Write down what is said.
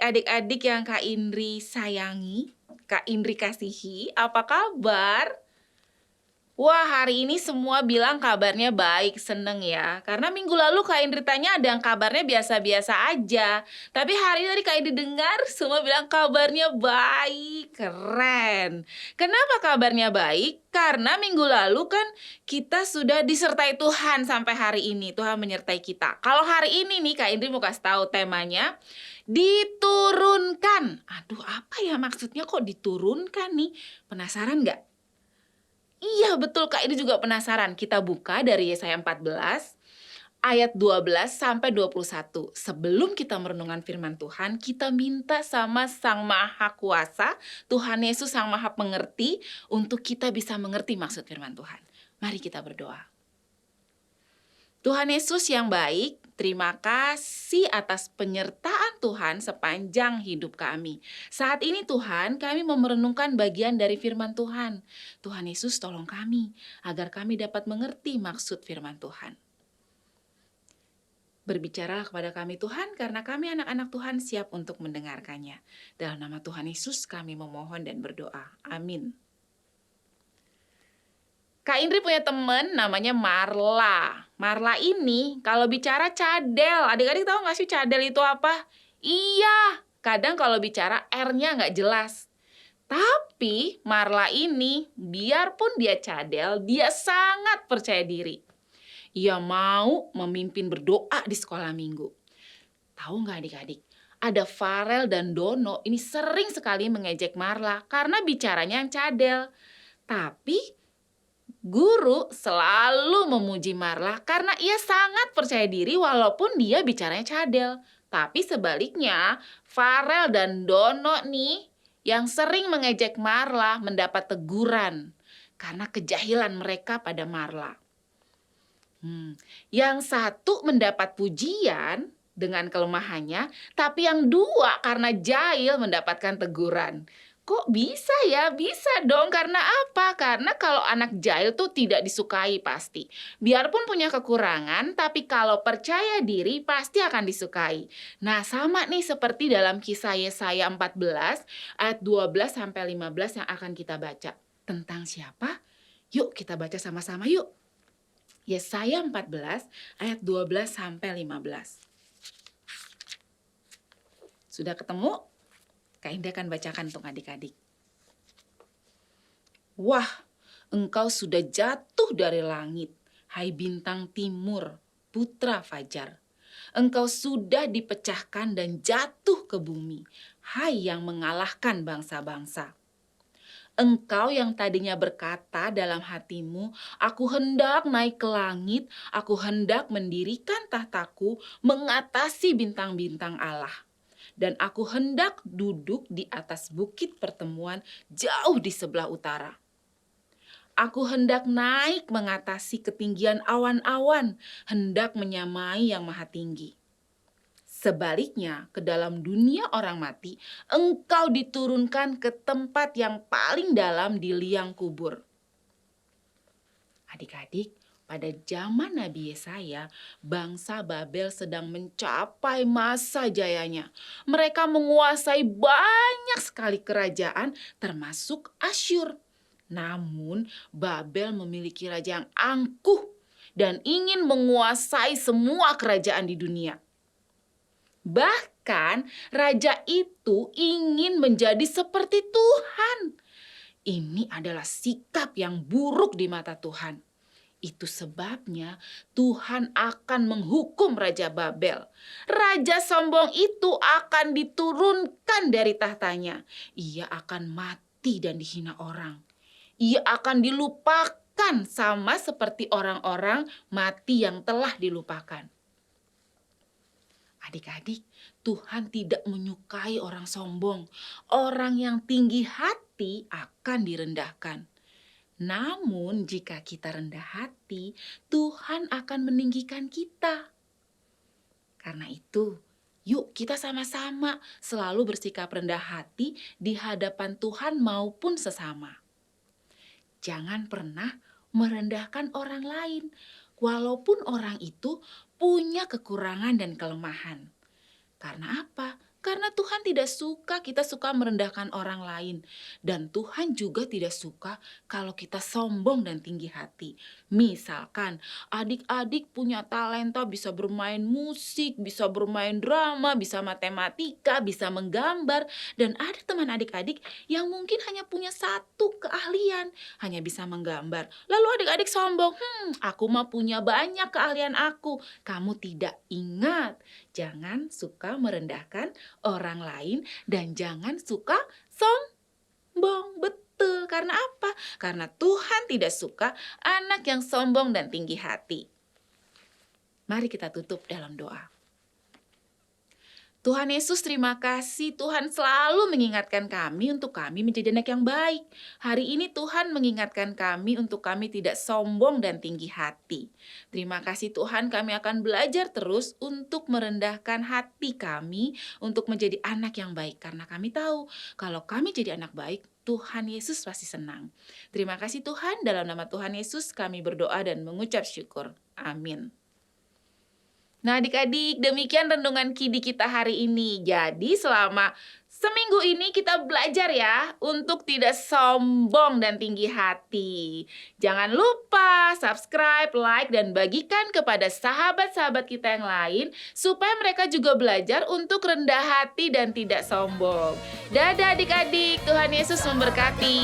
adik-adik yang Kak Indri sayangi, Kak Indri kasihi, apa kabar? Wah, hari ini semua bilang kabarnya baik, seneng ya. Karena minggu lalu Kak Indri tanya ada yang kabarnya biasa-biasa aja. Tapi hari ini tadi Kak Indri dengar semua bilang kabarnya baik, keren. Kenapa kabarnya baik? Karena minggu lalu kan kita sudah disertai Tuhan sampai hari ini. Tuhan menyertai kita. Kalau hari ini nih Kak Indri mau kasih tahu temanya, diturunkan. Aduh, apa ya maksudnya kok diturunkan nih? Penasaran nggak? Iya betul Kak, ini juga penasaran. Kita buka dari Yesaya 14 ayat 12 sampai 21. Sebelum kita merenungkan firman Tuhan, kita minta sama Sang Maha Kuasa, Tuhan Yesus Sang Maha Pengerti, untuk kita bisa mengerti maksud firman Tuhan. Mari kita berdoa. Tuhan Yesus yang baik, terima kasih atas penyertaan Tuhan sepanjang hidup kami. Saat ini Tuhan, kami mau merenungkan bagian dari firman Tuhan. Tuhan Yesus tolong kami, agar kami dapat mengerti maksud firman Tuhan. Berbicaralah kepada kami Tuhan, karena kami anak-anak Tuhan siap untuk mendengarkannya. Dalam nama Tuhan Yesus kami memohon dan berdoa. Amin. Kak Indri punya temen namanya Marla. Marla ini kalau bicara cadel. Adik-adik tahu nggak sih cadel itu apa? Iya, kadang kalau bicara R-nya nggak jelas. Tapi Marla ini, biarpun dia cadel, dia sangat percaya diri. Ia mau memimpin berdoa di sekolah minggu. Tahu nggak adik-adik? Ada Farel dan Dono ini sering sekali mengejek Marla karena bicaranya yang cadel. Tapi guru selalu memuji Marla karena ia sangat percaya diri walaupun dia bicaranya cadel. Tapi sebaliknya, Farel dan Dono nih yang sering mengejek Marla mendapat teguran karena kejahilan mereka pada Marla. Yang satu mendapat pujian dengan kelemahannya, tapi yang dua karena jahil mendapatkan teguran. Kok bisa ya? Bisa dong. Karena apa? Karena kalau anak jahil tuh tidak disukai pasti. Biarpun punya kekurangan, tapi kalau percaya diri pasti akan disukai. Nah, sama nih seperti dalam kisah Yesaya 14 ayat 12 sampai 15 yang akan kita baca. Tentang siapa? Yuk kita baca sama-sama yuk. Yesaya 14 ayat 12 sampai 15. Sudah ketemu? Kak Indah akan bacakan untuk adik-adik. Wah, engkau sudah jatuh dari langit, hai bintang timur, putra fajar. Engkau sudah dipecahkan dan jatuh ke bumi, hai yang mengalahkan bangsa-bangsa. Engkau yang tadinya berkata dalam hatimu, aku hendak naik ke langit, aku hendak mendirikan tahtaku mengatasi bintang-bintang Allah. Dan aku hendak duduk di atas bukit pertemuan jauh di sebelah utara. Aku hendak naik mengatasi ketinggian awan-awan, hendak menyamai yang maha tinggi. Sebaliknya, ke dalam dunia orang mati, engkau diturunkan ke tempat yang paling dalam di liang kubur. Adik-adik, pada zaman Nabi Yesaya, bangsa Babel sedang mencapai masa jayanya. Mereka menguasai banyak sekali kerajaan termasuk Asyur. Namun Babel memiliki raja yang angkuh dan ingin menguasai semua kerajaan di dunia. Bahkan raja itu ingin menjadi seperti Tuhan. Ini adalah sikap yang buruk di mata Tuhan. Itu sebabnya Tuhan akan menghukum Raja Babel. Raja sombong itu akan diturunkan dari tahtanya. Ia akan mati dan dihina orang. Ia akan dilupakan sama seperti orang-orang mati yang telah dilupakan. Adik-adik, Tuhan tidak menyukai orang sombong. Orang yang tinggi hati akan direndahkan. Namun jika kita rendah hati, Tuhan akan meninggikan kita. Karena itu, yuk kita sama-sama selalu bersikap rendah hati di hadapan Tuhan maupun sesama. Jangan pernah merendahkan orang lain, walaupun orang itu punya kekurangan dan kelemahan. Karena apa? Karena Tuhan tidak suka kita suka merendahkan orang lain. Dan Tuhan juga tidak suka kalau kita sombong dan tinggi hati. Misalkan adik-adik punya talenta bisa bermain musik, bisa bermain drama, bisa matematika, bisa menggambar. Dan ada teman adik-adik yang mungkin hanya punya satu keahlian, hanya bisa menggambar. Lalu adik-adik sombong, aku mah punya banyak keahlian aku. Kamu tidak ingat. Jangan suka merendahkan orang lain dan jangan suka sombong. Betul, karena apa? Karena Tuhan tidak suka anak yang sombong dan tinggi hati. Mari kita tutup dalam doa. Tuhan Yesus, terima kasih. Tuhan selalu mengingatkan kami untuk kami menjadi anak yang baik. Hari ini Tuhan mengingatkan kami untuk kami tidak sombong dan tinggi hati. Terima kasih Tuhan, kami akan belajar terus untuk merendahkan hati kami untuk menjadi anak yang baik. Karena kami tahu kalau kami jadi anak baik, Tuhan Yesus pasti senang. Terima kasih Tuhan, dalam nama Tuhan Yesus kami berdoa dan mengucap syukur. Amin. Nah adik-adik, demikian renungan Kidi kita hari ini. Jadi selama seminggu ini kita belajar ya untuk tidak sombong dan tinggi hati. Jangan lupa subscribe, like, dan bagikan kepada sahabat-sahabat kita yang lain supaya mereka juga belajar untuk rendah hati dan tidak sombong. Dadah adik-adik, Tuhan Yesus memberkati.